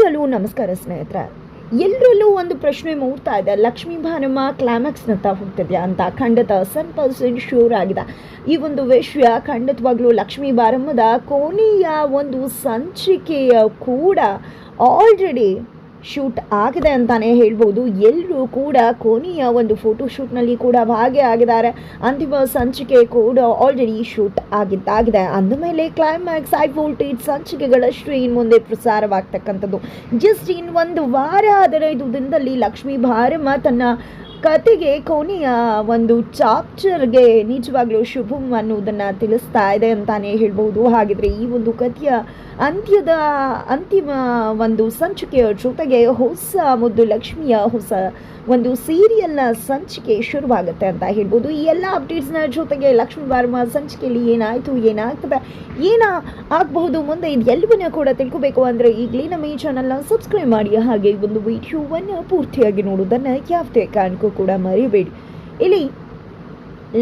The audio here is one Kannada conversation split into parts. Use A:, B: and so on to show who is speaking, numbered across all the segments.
A: ಎಲ್ಲರಲ್ಲೂ ನಮಸ್ಕಾರ ಸ್ನೇಹಿತರೆ. ಎಲ್ಲರಲ್ಲೂ ಒಂದು ಪ್ರಶ್ನೆ ಮೂಡ್ತಾ ಇದೆ, ಲಕ್ಷ್ಮೀ ಭಾರಮ್ಮ ಕ್ಲೈಮ್ಯಾಕ್ಸ್ನತ್ತ ಹೋಗ್ತಿದೆಯಾ ಅಂತ. ಖಂಡಿತ 100% ಶ್ಯೂರ್ ಆಗಿದೆ ಈ ಒಂದು ವಿಷಯ. ಖಂಡಿತವಾಗ್ಲೂ ಲಕ್ಷ್ಮೀ ಭಾರಮ್ಮದ ಕೊನೆಯ ಒಂದು ಸಂಚಿಕೆಯ ಕೂಡ ಆಲ್ರೆಡಿ ಶೂಟ್ ಆಗಿದೆ ಅಂತಲೇ ಹೇಳ್ಬೋದು. ಎಲ್ಲರೂ ಕೂಡ ಕೊನೆಯ ಒಂದು ಫೋಟೋಶೂಟ್ನಲ್ಲಿ ಕೂಡ ಭಾಗಿಯಾಗಿದ್ದಾರೆ. ಅಂತಿಮ ಸಂಚಿಕೆ ಕೂಡ ಆಲ್ರೆಡಿ ಶೂಟ್ ಆಗಿದ್ದಾಗಿದೆ. ಅಂದಮೇಲೆ ಕ್ಲೈಮ್ಯಾಕ್ಸ್ ಹೈ ವೋಲ್ಟೇಜ್ ಸಂಚಿಕೆಗಳಷ್ಟು ಇನ್ನು ಮುಂದೆ ಪ್ರಸಾರವಾಗ್ತಕ್ಕಂಥದ್ದು. ಜಸ್ಟ್ ಇನ್ನು ಒಂದು ವಾರ 15 ದಿನದಲ್ಲಿ ಲಕ್ಷ್ಮೀ ಭಾರಮ್ಮ ತನ್ನ ಕತೆಗೆ ಕೊನೆಯ ಒಂದು ಚಾಪ್ಟರ್ಗೆ ನಿಜವಾಗ್ಲೂ ಶುಭಂ ಅನ್ನೋದನ್ನು ತಿಳಿಸ್ತಾ ಇದೆ ಅಂತಾನೆ ಹೇಳ್ಬೋದು. ಹಾಗಿದ್ರೆ ಈ ಒಂದು ಕಥೆಯ ಅಂತಿಮ ಒಂದು ಸಂಚಿಕೆಯ ಜೊತೆಗೆ ಹೊಸ ಮುದ್ದು ಲಕ್ಷ್ಮಿಯ ಹೊಸ ಒಂದು ಸೀರಿಯಲ್ನ ಸಂಚಿಕೆ ಶುರುವಾಗುತ್ತೆ ಅಂತ ಹೇಳ್ಬೋದು. ಈ ಎಲ್ಲ ಅಪ್ಡೇಟ್ಸ್ನ ಜೊತೆಗೆ ಲಕ್ಷ್ಮೀ ಭಾರಮ್ಮ ಸಂಚಿಕೆಯಲ್ಲಿ ಏನಾಗ್ತದೆ, ಆಗಬಹುದು ಮುಂದೆ, ಇದು ಎಲ್ಲವನ್ನ ಕೂಡ ತಿಳ್ಕೋಬೇಕು ಅಂದರೆ ಈಗಲೇ ನಮ್ಮ ಈ ಚಾನಲ್ನ ಸಬ್ಸ್ಕ್ರೈಬ್ ಮಾಡಿ. ಹಾಗೆ ಒಂದು ವಿಡಿಯೋವನ್ನು ಪೂರ್ತಿಯಾಗಿ ನೋಡೋದನ್ನು ಯಾವುದೇ ಕಾರಣಕ್ಕೂ ಕೂಡ ಮರಿಬೇಡಿ. ಇಲ್ಲಿ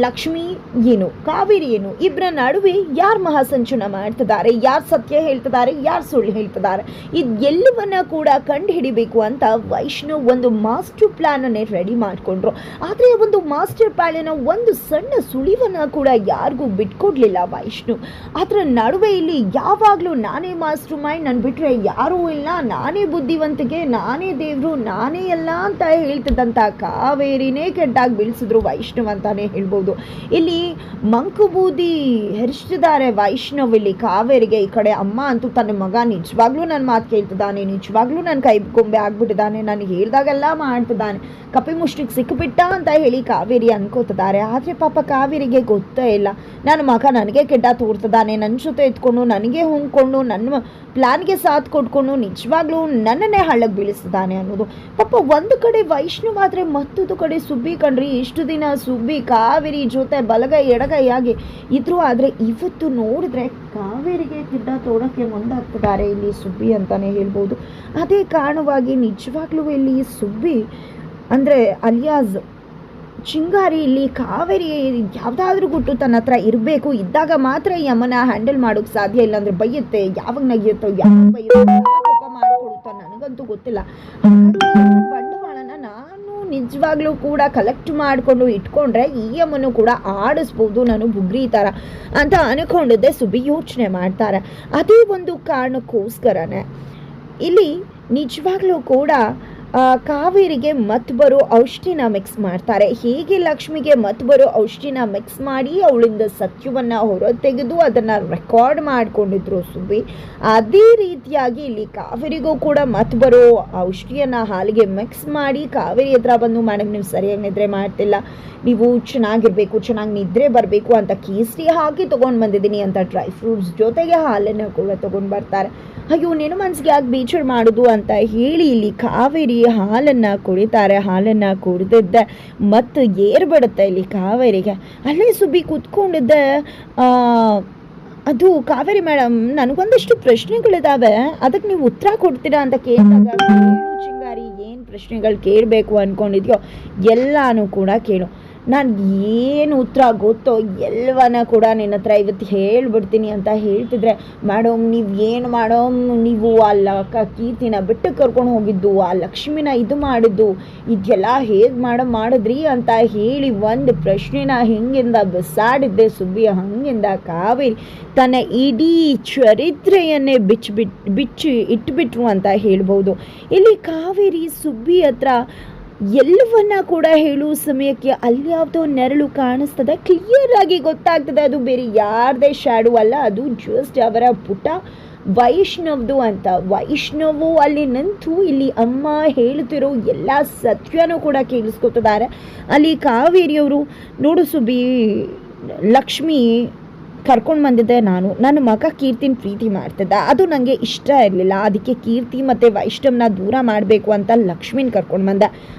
A: ಲಕ್ಷ್ಮಿ ಏನು ಕಾವೇರಿ ಏನು ಇಬ್ಬರ ನಡುವೆ ಯಾರು ಮಹಾಸಂಚನ ಮಾಡ್ತಿದ್ದಾರೆ, ಯಾರು ಸತ್ಯ ಹೇಳ್ತಿದ್ದಾರೆ, ಯಾರು ಸುಳ್ಳು ಹೇಳ್ತಿದ್ದಾರೆ, ಇದು ಎಲ್ಲವನ್ನ ಕೂಡ ಕಂಡು ಹಿಡಿಬೇಕು ಅಂತ ವೈಷ್ಣವ್ ಒಂದು ಮಾಸ್ಟರ್ ಪ್ಲಾನ್ ಅನ್ನೇ ರೆಡಿ ಮಾಡಿಕೊಂಡ್ರು. ಆದರೆ ಒಂದು ಮಾಸ್ಟರ್ ಪ್ಲಾನಿನ ಒಂದು ಸಣ್ಣ ಸುಳಿವನ್ನ ಕೂಡ ಯಾರಿಗೂ ಬಿಟ್ಕೊಡ್ಲಿಲ್ಲ ವೈಷ್ಣವ್. ಅದರ ನಡುವೆ ಇಲ್ಲಿ ಯಾವಾಗಲೂ ನಾನೇ ಮಾಸ್ಟರ್ ಮೈಂಡ್, ನಾನು ಬಿಟ್ಟರೆ ಯಾರೂ ಇಲ್ಲ, ನಾನೇ ಬುದ್ಧಿವಂತಿಕೆ, ನಾನೇ ದೇವರು, ನಾನೇ ಎಲ್ಲ ಅಂತ ಹೇಳ್ತಿದ್ದಂಥ ಕಾವೇರಿನೇ ಕೆಟ್ಟಾಗಿ ಬೀಳಿಸಿದ್ರು ವೈಷ್ಣವ್ ಅಂತಾನೆ ಹೇಳ್ಬೋದು. ಇಲ್ಲಿ ಮಂಕುಬೂದಿ ಹೆರಿಸ್ತಿದ್ದಾರೆ ವೈಷ್ಣವ್ ಇಲ್ಲಿ ಕಾವೇರಿಗೆ. ಈ ಕಡೆ ಅಮ್ಮ ಅಂತೂ ತನ್ನ ಮಗ ನಿಜವಾಗ್ಲೂ ನನ್ನ ಮಾತು ಕೇಳ್ತಿದ್ದಾನೆ, ನಿಜವಾಗ್ಲೂ ನನ್ನ ಕೈ ಗೊಂಬೆ ಆಗ್ಬಿಟ್ಟಿದ್ದಾನೆ, ನಾನು ಹೇಳ್ದಾಗೆಲ್ಲ ಮಾಡ್ತಿದ್ದಾನೆ, ಕಪಿ ಮುಷ್ಟಿಗೆ ಸಿಕ್ಕಿಬಿಟ್ಟ ಅಂತ ಹೇಳಿ ಕಾವೇರಿ ಅನ್ಕೋತಿದ್ದಾರೆ. ಆದರೆ ಪಾಪ ಕಾವೇರಿಗೆ ಗೊತ್ತೇ ಇಲ್ಲ, ನನ್ನ ಮಗ ನನಗೆ ಕೆಟ್ಟ ತೋರ್ತಿದ್ದಾನೆ, ನನ್ನ ಜೊತೆ ಎತ್ಕೊಂಡು ನನಗೆ ಹೊಂದ್ಕೊಂಡು ನನ್ನ ಪ್ಲಾನ್ಗೆ ಸಾಥ್ ಕೊಟ್ಕೊಂಡು ನಿಜವಾಗ್ಲೂ ನನ್ನನ್ನೇ ಹಳ್ಳಕ್ಕೆ ಬೀಳಿಸ್ತಿದ್ದಾನೆ ಅನ್ನೋದು. ಪಾಪ ಒಂದು ಕಡೆ ವೈಷ್ಣವ್ ಆದರೆ ಮತ್ತೊಂದು ಕಡೆ ಸುಬ್ಬಿ ಕಣ್ರಿ. ಇಷ್ಟು ದಿನ ಸುಬ್ಬಿ ಕಾವೇರಿ ಜೊತೆ ಬಲಗೈ ಎಡಗೈ ಆಗಿ ಇದ್ರು, ಆದರೆ ಇವತ್ತು ನೋಡಿದ್ರೆ ಕಾವೇರಿಗೆ ಗಿಡ್ಡ ತೋಡಕ್ಕೆ ಮುಂದಾಗ್ತಿದ್ದಾರೆ ಇಲ್ಲಿ ಸುಬ್ಬಿ ಅಂತಾನೆ ಹೇಳ್ಬೋದು. ಅದೇ ಕಾರಣವಾಗಿ ನಿಜವಾಗ್ಲೂ ಇಲ್ಲಿ ಸುಬ್ಬಿ ಅಂದರೆ ಅಲಿಯಾಸ್ ಚಿಂಗಾರಿ ಇಲ್ಲಿ ಕಾವೇರಿ ಯಾವುದಾದ್ರೂ ಗುಟ್ಟು ತನ್ನ ಹತ್ರ ಇರಬೇಕು, ಇದ್ದಾಗ ಮಾತ್ರ ಈ ಅಮ್ಮನ ಹ್ಯಾಂಡಲ್ ಮಾಡೋಕ್ಕೆ ಸಾಧ್ಯ. ಇಲ್ಲ ಅಂದರೆ ಬೈಯುತ್ತೆ, ಯಾವಾಗ ನಗಿಯುತ್ತೋ, ಯಾವಾಗ ಬೈಯುತ್ತೋ, ಕೋಪ ಮಾಡಿಕೊಡುತ್ತೋ ನನಗಂತೂ ಗೊತ್ತಿಲ್ಲ. ಬಂಡವಾಳನ ನಾನು ನಿಜವಾಗ್ಲೂ ಕೂಡ ಕಲೆಕ್ಟ್ ಮಾಡಿಕೊಂಡು ಇಟ್ಕೊಂಡ್ರೆ ಈ ಅಮ್ಮನು ಕೂಡ ಆಡಿಸ್ಬೋದು ನಾನು ಬುಗ್ರಿ ಥರ ಅಂತ ಅನ್ಕೊಂಡಿದ್ದೆ ಸುಬ್ಬಿ ಯೋಚನೆ ಮಾಡ್ತಾರೆ. ಅದೇ ಒಂದು ಕಾರಣಕ್ಕೋಸ್ಕರನೇ ಇಲ್ಲಿ ನಿಜವಾಗ್ಲೂ ಕೂಡ ಕಾವೇರಿಗೆ ಮತ್ತು ಬರೋ ಔಷಧಿನ ಮಿಕ್ಸ್ ಮಾಡ್ತಾರೆ. ಹೇಗೆ ಲಕ್ಷ್ಮಿಗೆ ಮತ್ತು ಬರೋ ಔಷಧಿನ ಮಿಕ್ಸ್ ಮಾಡಿ ಅವಳಿಂದ ಸತ್ಯವನ್ನು ಹೊರತೆಗೆದು ಅದನ್ನು ರೆಕಾರ್ಡ್ ಮಾಡಿಕೊಂಡಿದ್ರು ಸುಬ್ಬಿ, ಅದೇ ರೀತಿಯಾಗಿ ಇಲ್ಲಿ ಕಾವೇರಿಗೂ ಕೂಡ ಮತ್ತು ಬರೋ ಔಷಧಿಯನ್ನು ಹಾಲಿಗೆ ಮಿಕ್ಸ್ ಮಾಡಿ ಕಾವೇರಿ ಹತ್ರ ಬಂದು ಮೇಡಮ್ ನೀವು ಸರಿಯಾಗಿ ನಿದ್ರೆ ಮಾಡ್ತಿಲ್ಲ, ನೀವು ಚೆನ್ನಾಗಿರಬೇಕು, ಚೆನ್ನಾಗಿ ನಿದ್ರೆ ಬರಬೇಕು ಅಂತ ಕೇಸರಿ ಹಾಕಿ ತೊಗೊಂಡು ಬಂದಿದ್ದೀನಿ ಅಂತ ಡ್ರೈ ಫ್ರೂಟ್ಸ್ ಜೊತೆಗೆ ಹಾಲನ್ನು ಕೂಡ ತೊಗೊಂಡು ಬರ್ತಾರೆ. ಅಯ್ಯೋ ನಿನ್ನ ಮನಸ್ಸಿಗೆ ಯಾಕೆ ಬೇಜಾರು ಮಾಡೋದು ಅಂತ ಹೇಳಿ ಇಲ್ಲಿ ಕಾವೇರಿ ಹಾಲನ್ನು ಕುಡಿತಾರೆ. ಹಾಲನ್ನು ಕುಡಿದಿದ್ದೆ ಮತ್ತು ಏರ್ಬಿಡುತ್ತೆ ಇಲ್ಲಿ ಕಾವೇರಿಗೆ. ಅಲ್ಲೇ ಸುಬ್ಬಿ ಕೂತ್ಕೊಂಡಿದ್ದೆ. ಅದು ಕಾವೇರಿ ಮೇಡಮ್ ನನಗೊಂದಷ್ಟು ಪ್ರಶ್ನೆಗಳಿದ್ದಾವೆ, ಅದಕ್ಕೆ ನೀವು ಉತ್ತರ ಕೊಡ್ತೀರಾ ಅಂತ ಕೇಳಿದಾಗ ಚಿಂಗಾರಿ ಏನು ಪ್ರಶ್ನೆಗಳು ಕೇಳಬೇಕು ಅಂದ್ಕೊಂಡಿದ್ಯೋ ಎಲ್ಲನೂ ಕೂಡ ಕೇಳು, ನಾನು ಏನು ಉತ್ತರ ಗೊತ್ತೋ ಎಲ್ಲವನ್ನ ಕೂಡ ನಿನ್ನ ಹತ್ರ ಇವತ್ತು ಹೇಳ್ಬಿಡ್ತೀನಿ ಅಂತ ಹೇಳ್ತಿದ್ರೆ, ಮೇಡಮ್ ನೀವು ಆ ಕೀರ್ತಿನ ಬೆಟ್ಟಕ್ಕೆ ಕರ್ಕೊಂಡು ಹೋಗಿದ್ದು, ಆ ಲಕ್ಷ್ಮಿನ ಇದು ಮಾಡಿದ್ದು, ಇದೆಲ್ಲ ಹೇಗೆ ಮಾಡಿದ್ರಿ ಅಂತ ಹೇಳಿ ಒಂದು ಪ್ರಶ್ನೆನ ಹಿಂಗಿಂದ ಬಿಸಾಡಿದ್ದೆ ಸುಬ್ಬಿ. ಹಂಗಿಂದ ಕಾವೇರಿ ತನ್ನ ಇಡೀ ಚರಿತ್ರೆಯನ್ನೇ ಬಿಚ್ಚಿ ಇಟ್ಬಿಟ್ರು ಅಂತ ಹೇಳ್ಬೋದು. ಇಲ್ಲಿ ಕಾವೇರಿ ಸುಬ್ಬಿ ಹತ್ರ ಎಲ್ಲವನ್ನ ಕೂಡ ಹೇಳುವ ಸಮಯಕ್ಕೆ ಅಲ್ಲಿ ಯಾವುದೋ ನೆರಳು ಕಾಣಿಸ್ತದೆ, ಕ್ಲಿಯರ್ ಆಗಿ ಗೊತ್ತಾಗ್ತದೆ ಅದು ಬೇರೆ ಯಾರದೇ ಶ್ಯಾಡೋ ಅಲ್ಲ, ಅದು ಜಸ್ಟ್ ಅವರ ಪುಟ ವೈಷ್ಣವ್ದು ಅಂತ. ವೈಷ್ಣವು ಅಲ್ಲಿ ನಿಂತು ಇಲ್ಲಿ ಅಮ್ಮ ಹೇಳ್ತಿರೋ ಎಲ್ಲ ಸತ್ಯನೂ ಕೂಡ ಕೇಳಿಸ್ಕೊತಿದ್ದಾರೆ. ಅಲ್ಲಿ ಕಾವೇರಿಯವರು ನೋಡು ಸುಬ್ಬಿ, ಲಕ್ಷ್ಮಿ ಕರ್ಕೊಂಡು ಬಂದಿದ್ದೆ ನಾನು, ನನ್ನ ಮಗ ಕೀರ್ತಿನ ಪ್ರೀತಿ ಮಾಡ್ತಿದ್ದ, ಅದು ನನಗೆ ಇಷ್ಟ ಇರಲಿಲ್ಲ, ಅದಕ್ಕೆ ಕೀರ್ತಿ ಮತ್ತು ವೈಷ್ಣವ್ನ ದೂರ ಮಾಡಬೇಕು ಅಂತ ಲಕ್ಷ್ಮಿನ ಕರ್ಕೊಂಡು ಬಂದೆ.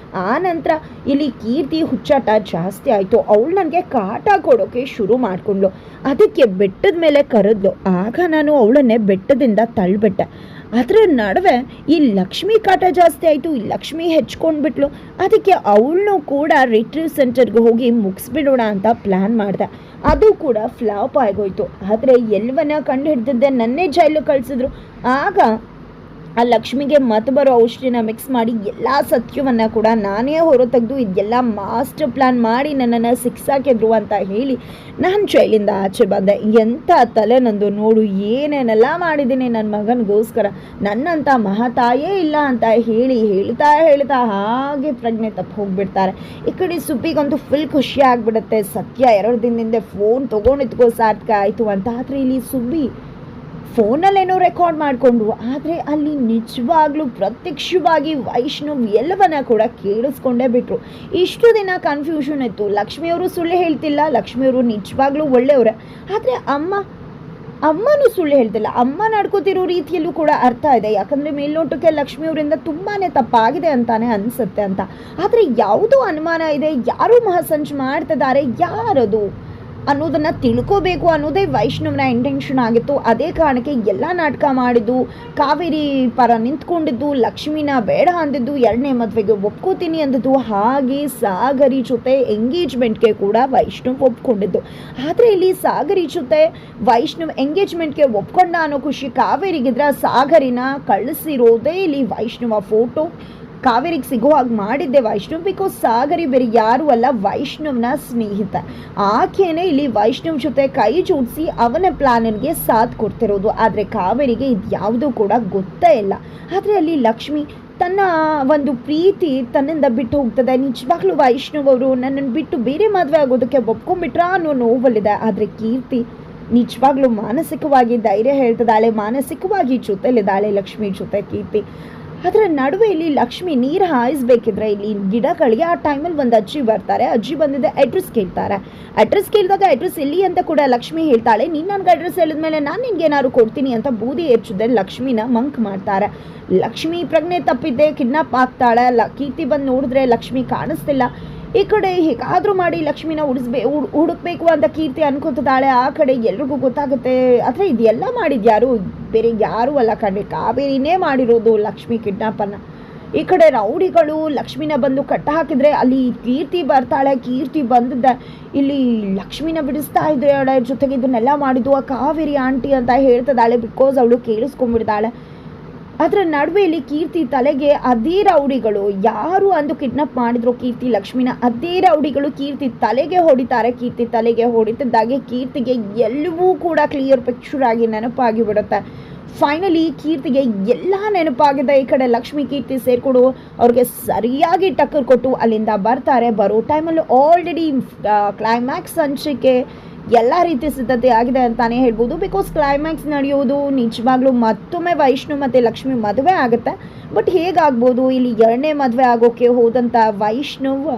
A: ಆ ನಂತರ ಇಲ್ಲಿ ಕೀರ್ತಿ ಹುಚ್ಚಾಟ ಜಾಸ್ತಿ ಆಯಿತು, ಅವಳು ನನಗೆ ಕಾಟ ಕೊಡೋಕ್ಕೆ ಶುರು ಮಾಡಿಕೊಂಡ್ಳು, ಅದಕ್ಕೆ ಬೆಟ್ಟದ ಮೇಲೆ ಕರೆದ್ಲು, ಆಗ ನಾನು ಅವಳನ್ನೇ ಬೆಟ್ಟದಿಂದ ತಳ್ಳಿಬಿಟ್ಟೆ. ಅದರ ನಡುವೆ ಈ ಲಕ್ಷ್ಮಿ ಕಾಟ ಜಾಸ್ತಿ ಆಯಿತು, ಈ ಲಕ್ಷ್ಮಿ ಹೆಚ್ಕೊಂಡ್ಬಿಟ್ಲು, ಅದಕ್ಕೆ ಅವಳನ್ನೂ ಕೂಡ ರಿಟ್ರೀವ್ ಸೆಂಟರ್ಗೆ ಹೋಗಿ ಮುಗಿಸ್ಬಿಡೋಣ ಅಂತ ಪ್ಲ್ಯಾನ್ ಮಾಡಿದೆ. ಅದು ಕೂಡ ಫ್ಲಾಪ್ ಆಗೋಯ್ತು. ಆದರೆ ಎಲ್ಲವನ್ನ ಕಂಡು ಹಿಡ್ದಿದ್ದೆ, ನನ್ನೇ ಜೈಲು ಕಳಿಸಿದ್ರು. ಆಗ ಆ ಲಕ್ಷ್ಮಿಗೆ ಮತ್ತೆ ಬರೋ ಔಷಧಿನ ಮಿಕ್ಸ್ ಮಾಡಿ ಎಲ್ಲ ಸತ್ಯವನ್ನು ಕೂಡ ನಾನೇ ಹೊರತೆಗೆದು ಇದೆಲ್ಲ ಮಾಸ್ಟರ್ ಪ್ಲ್ಯಾನ್ ಮಾಡಿ ನನ್ನನ್ನು ಸಿಕ್ಸಾಕಿದ್ರು ಅಂತ ಹೇಳಿ ನಾನು ಜೈಲಿಂದ ಆಚೆ ಬಂದೆ. ಎಂಥ ತಲೆ ನಂದು ನೋಡು, ಏನೇನೆಲ್ಲ ಮಾಡಿದ್ದೀನಿ ನನ್ನ ಮಗನಿಗೋಸ್ಕರ, ನನ್ನಂಥ ಮಹಾತಾಯೇ ಇಲ್ಲ ಅಂತ ಹೇಳ್ತಾ ಹಾಗೆ ಪ್ರಜ್ಞೆ ತಪ್ಪು ಹೋಗ್ಬಿಡ್ತಾರೆ. ಈ ಕಡೆ ಸುಬ್ಬಿಗಂತೂ ಫುಲ್ ಖುಷಿ ಆಗಿಬಿಡುತ್ತೆ. ಸತ್ಯ 2 ದಿನದಿಂದ ಫೋನ್ ತೊಗೊಂಡಿದ್ಕೋ ಸಾರ್ಥಕ ಆಯಿತು ಅಂತ. ಆದರೆ ಇಲ್ಲಿ ಸುಬ್ಬಿ ಫೋನಲ್ಲೇನೋ ರೆಕಾರ್ಡ್ ಮಾಡಿಕೊಂಡು, ಆದರೆ ಅಲ್ಲಿ ನಿಜವಾಗ್ಲೂ ಪ್ರತ್ಯಕ್ಷವಾಗಿ ವೈಷ್ಣವ್ ಎಲ್ಲವನ್ನ ಕೂಡ ಕೇಳಿಸ್ಕೊಂಡೇ ಬಿಟ್ರು. ಇಷ್ಟು ದಿನ ಕನ್ಫ್ಯೂಷನ್ ಇತ್ತು, ಲಕ್ಷ್ಮಿಯವರು ಸುಳ್ಳು ಹೇಳ್ತಿಲ್ಲ, ಲಕ್ಷ್ಮಿಯವರು ನಿಜವಾಗ್ಲೂ ಒಳ್ಳೆಯವರೇ, ಆದರೆ ಅಮ್ಮನೂ ಸುಳ್ಳು ಹೇಳ್ತಿಲ್ಲ. ಅಮ್ಮ ನಡ್ಕೋತಿರೋ ರೀತಿಯಲ್ಲೂ ಕೂಡ ಅರ್ಥ ಇದೆ, ಯಾಕಂದರೆ ಮೇಲ್ನೋಟಕ್ಕೆ ಲಕ್ಷ್ಮಿಯವರಿಂದ ತುಂಬಾ ತಪ್ಪಾಗಿದೆ ಅಂತಾನೆ ಅನಿಸುತ್ತೆ ಅಂತ. ಆದರೆ ಯಾವುದೋ ಅನುಮಾನ ಇದೆ, ಯಾರು ಮಹಾಸಂಚು ಮಾಡ್ತಿದ್ದಾರೆ, ಯಾರದು ಅನ್ನೋದನ್ನು ತಿಳ್ಕೋಬೇಕು ಅನ್ನೋದೇ ವೈಷ್ಣವನ ಇಂಟೆನ್ಷನ್ ಆಗಿತ್ತು. ಅದೇ ಕಾರಣಕ್ಕೆ ಎಲ್ಲ ನಾಟಕ ಮಾಡಿದ್ದು, ಕಾವೇರಿ ಪರ ನಿಂತ್ಕೊಂಡಿದ್ದು, ಲಕ್ಷ್ಮಿನ ಬೇಡ ಅಂದಿದ್ದು, 2ನೇ ಮದುವೆಗೆ ಒಪ್ಕೋತೀನಿ ಅಂದಿದ್ದು, ಹಾಗೆ ಸಾಗರಿ ಜೊತೆ ಎಂಗೇಜ್ಮೆಂಟ್ಗೆ ಕೂಡ ವೈಷ್ಣವ್ ಒಪ್ಕೊಂಡಿದ್ದು. ಆದರೆ ಇಲ್ಲಿ ಸಾಗರಿ ಜೊತೆ ವೈಷ್ಣವ್ ಎಂಗೇಜ್ಮೆಂಟ್ಗೆ ಒಪ್ಕೊಂಡ ಅನ್ನೋ ಖುಷಿ ಕಾವೇರಿಗಿದ್ರೆ, ಸಾಗರಿನ ಕಳಿಸಿರೋದೇ ಇಲ್ಲಿ ವೈಷ್ಣವ ಫೋಟೋ ಕಾವೇರಿಗೆ ಸಿಗೋ ಹಾಗೆ ಮಾಡಿದ್ದೆ ವೈಷ್ಣವ್. ಬಿಕಾಸ್ ಸಾಗರಿ ಬೇರೆ ಯಾರು ಅಲ್ಲ, ವೈಷ್ಣವ್ನ ಸ್ನೇಹಿತ. ಆಕೆಯೇ ಇಲ್ಲಿ ವೈಷ್ಣವ್ ಜೊತೆ ಕೈ ಜೋಡಿಸಿ ಅವನ ಪ್ಲಾನಿಗೆ ಸಾಥ್ ಕೊಡ್ತಿರೋದು. ಆದರೆ ಕಾವೇರಿಗೆ ಇದು ಯಾವುದೂ ಕೂಡ ಗೊತ್ತೇ ಇಲ್ಲ. ಆದರೆ ಅಲ್ಲಿ ಲಕ್ಷ್ಮಿ ತನ್ನ ಒಂದು ಪ್ರೀತಿ ತನ್ನಿಂದ ಬಿಟ್ಟು ಹೋಗ್ತದೆ. ನಿಜವಾಗ್ಲೂ ವೈಷ್ಣವ್ ಅವರು ನನ್ನನ್ನು ಬಿಟ್ಟು ಬೇರೆ ಮದುವೆ ಆಗೋದಕ್ಕೆ ಒಪ್ಕೊಂಡ್ಬಿಟ್ರಾ ಅನ್ನೋ ನೋವಲ್ಲಿದೆ. ಆದರೆ ಕೀರ್ತಿ ನಿಜವಾಗ್ಲೂ ಮಾನಸಿಕವಾಗಿ ಧೈರ್ಯ ಹೇಳ್ತಿದ್ದಾಳೆ, ಮಾನಸಿಕವಾಗಿ ಜೊತೆಲಿದ್ದಾಳೆ ಲಕ್ಷ್ಮಿ ಜೊತೆ ಕೀರ್ತಿ. ಅದರ ನಡುವೆ ಇಲ್ಲಿ ಲಕ್ಷ್ಮಿ ನೀರು ಹಾಯಿಸ್ಬೇಕಿದ್ರೆ ಇಲ್ಲಿ ಗಿಡಗಳಿಗೆ ಆ ಟೈಮಲ್ಲಿ ಒಂದು ಅಜ್ಜಿ ಬರ್ತಾರೆ. ಅಜ್ಜಿ ಬಂದಿದ್ದೆ ಅಡ್ರೆಸ್ ಕೇಳ್ತಾರೆ. ಅಡ್ರೆಸ್ ಕೇಳಿದಾಗ ಅಡ್ರೆಸ್ ಎಲ್ಲಿ ಅಂತ ಕೂಡ ಲಕ್ಷ್ಮಿ ಹೇಳ್ತಾಳೆ. ನೀನು ನನಗೆ ಅಡ್ರೆಸ್ ಹೇಳಿದ್ಮೇಲೆ ನಾನು ನಿನ್ಗೆ ಏನಾದ್ರು ಕೊಡ್ತೀನಿ ಅಂತ ಬೂದಿ ಹೆಚ್ಚಿದೆ ಲಕ್ಷ್ಮಿನ ಮಂಕ್ ಮಾಡ್ತಾರೆ. ಲಕ್ಷ್ಮಿ ಪ್ರಜ್ಞೆ ತಪ್ಪಿದ್ದೆ, ಕಿಡ್ನಾಪ್ ಆಗ್ತಾಳೆ. ಕೀರ್ತಿ ಬಂದು ನೋಡಿದ್ರೆ ಲಕ್ಷ್ಮಿ ಕಾಣಿಸ್ತಿಲ್ಲ. ಈ ಕಡೆ ಹೇಗಾದರೂ ಮಾಡಿ ಲಕ್ಷ್ಮಿನ ಹುಡುಕ್ಬೇಕು ಅಂತ ಕೀರ್ತಿ ಅನ್ಕೋತಿದ್ದಾಳೆ. ಆ ಕಡೆ ಎಲ್ರಿಗೂ ಗೊತ್ತಾಗುತ್ತೆ. ಆದರೆ ಇದೆಲ್ಲ ಮಾಡಿದ್ಯಾರು, ಬೇರೆ ಯಾರೂ ಅಲ್ಲ ಕಣ್ರಿ, ಕಾವೇರಿನೇ ಮಾಡಿರೋದು ಲಕ್ಷ್ಮಿ ಕಿಡ್ನಾಪನ್ನು. ಈ ಕಡೆ ರೌಡಿಗಳು ಲಕ್ಷ್ಮಿನ ಬಂದು ಕಟ್ಟ ಹಾಕಿದ್ರೆ ಅಲ್ಲಿ ಕೀರ್ತಿ ಬರ್ತಾಳೆ. ಕೀರ್ತಿ ಬಂದಿದ್ದೆ ಇಲ್ಲಿ ಲಕ್ಷ್ಮಿನ ಬಿಡಿಸ್ತಾ ಇದ್ದಾಳೆ, ಜೊತೆಗೆ ಇದನ್ನೆಲ್ಲ ಮಾಡಿದ್ದು ಆ ಕಾವೇರಿ ಆಂಟಿ ಅಂತ ಹೇಳ್ತಿದ್ದಾಳೆ. ಬಿಕಾಸ್ ಅವಳು ಕೇಳಿಸ್ಕೊಂಡ್ಬಿಡ್ತಾಳೆ. ಅದರ ನಡುವೆಯಲ್ಲಿ ಕೀರ್ತಿ ತಲೆಗೆ ಅದೇ ರೌಡಿಗಳು ಯಾರು ಅಂದು ಕಿಡ್ನಾಪ್ ಮಾಡಿದ್ರು ಕೀರ್ತಿ ಲಕ್ಷ್ಮಿನ, ಅದೇ ರೌಡಿಗಳು ಕೀರ್ತಿ ತಲೆಗೆ ಹೊಡಿತಾರೆ. ಕೀರ್ತಿ ತಲೆಗೆ ಹೊಡಿತಿದ್ದಾಗೆ ಕೀರ್ತಿಗೆ ಎಲ್ಲವೂ ಕೂಡ ಕ್ಲಿಯರ್ ಪಿಕ್ಚರ್ ಆಗಿ ನೆನಪಾಗಿ ಬಿಡುತ್ತೆ. ಫೈನಲಿ ಕೀರ್ತಿಗೆ ಎಲ್ಲ ನೆನಪಾಗಿದೆ. ಈ ಕಡೆ ಲಕ್ಷ್ಮಿ ಕೀರ್ತಿ ಸೇರ್ಕೊಡು ಅವ್ರಿಗೆ ಸರಿಯಾಗಿ ಟಕ್ಕರ್ ಕೊಟ್ಟು ಅಲ್ಲಿಂದ ಬರ್ತಾರೆ. ಬರೋ ಟೈಮಲ್ಲಿ ಆಲ್ರೆಡಿ ಕ್ಲೈಮ್ಯಾಕ್ಸ್ ಹಂಚಿಕೆ ಎಲ್ಲ ರೀತಿ ಸಿದ್ಧತೆ ಆಗಿದೆ ಅಂತಾನೆ ಹೇಳ್ಬೋದು. ಬಿಕಾಸ್ ಕ್ಲೈಮ್ಯಾಕ್ಸ್ ನಡೆಯೋದು ನಿಜವಾಗ್ಲೂ ಮತ್ತೊಮ್ಮೆ ವೈಷ್ಣವ್ ಮತ್ತು ಲಕ್ಷ್ಮಿ ಮದುವೆ ಆಗುತ್ತೆ. ಬಟ್ ಹೇಗಾಗ್ಬೋದು, ಇಲ್ಲಿ 2ನೇ ಮದುವೆ ಆಗೋಕ್ಕೆ ಹೋದಂಥ ವೈಷ್ಣವ್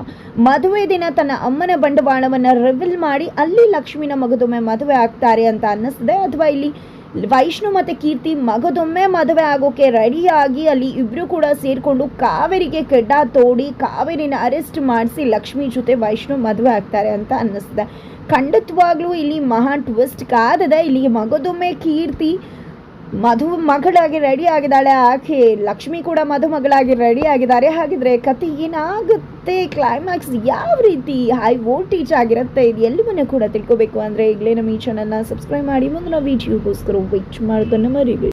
A: ಮದುವೆ ದಿನ ತನ್ನ ಅಮ್ಮನ ಬಂಡವಾಳವನ್ನು ರಿವೀಲ್ ಮಾಡಿ ಅಲ್ಲಿ ಲಕ್ಷ್ಮಿನ ಮಗದೊಮ್ಮೆ ಮದುವೆ ಆಗ್ತಾರೆ ಅಂತ ಅನ್ನಿಸ್ತಿದೆ. ಅಥವಾ ಇಲ್ಲಿ ವೈಷ್ಣವ್ ಮತ್ತು ಕೀರ್ತಿ ಮಗದೊಮ್ಮೆ ಮದುವೆ ಆಗೋಕ್ಕೆ ರೆಡಿಯಾಗಿ ಅಲ್ಲಿ ಇಬ್ಬರು ಕೂಡ ಸೇರಿಕೊಂಡು ಕಾವೇರಿಗೆ ಕೆಡ್ಡ ತೋಡಿ ಕಾವೇರಿನ ಅರೆಸ್ಟ್ ಮಾಡಿಸಿ ಲಕ್ಷ್ಮಿ ಜೊತೆ ವೈಷ್ಣವ್ ಮದುವೆ ಆಗ್ತಾರೆ ಅಂತ ಅನ್ನಿಸ್ತಿದೆ. ಖಂಡಿತವಾಗ್ಲೂ ಇಲ್ಲಿ ಮಹಾ ಟ್ವಿಸ್ಟ್ ಕಾದಿದೆ. ಇಲ್ಲಿ ಮಗದೊಮ್ಮೆ ಕೀರ್ತಿ ಮಗಳಾಗಿ ರೆಡಿ ಆಗಿದ್ದಾಳೆ, ಆಕೆ ಲಕ್ಷ್ಮಿ ಕೂಡ ಮದುಮಗಳಾಗಿ ರೆಡಿ ಆಗಿದ್ದಾರೆ. ಹಾಗಿದ್ರೆ ಕತೆ ಏನಾಗುತ್ತೆ, ಕ್ಲೈಮ್ಯಾಕ್ಸ್ ಯಾವ ರೀತಿ ಹೈ ವೋಲ್ಟೇಜ್ ಆಗಿರುತ್ತೆ, ಇದು ಎಲ್ಲವನ್ನೂ ಕೂಡ ತಿಳ್ಕೊಬೇಕು ಅಂದರೆ ಈಗಲೇ ನಮ್ಮ ಈ ಚಾನಲ್ನ ಸಬ್ಸ್ಕ್ರೈಬ್ ಮಾಡಿ ಮುಂದಿನ ವಿಡಿಯೋಗೋಸ್ಕರ ವೇಟ್ ಮಾಡೋದನ್ನು ಮರಿಬೇಡಿ.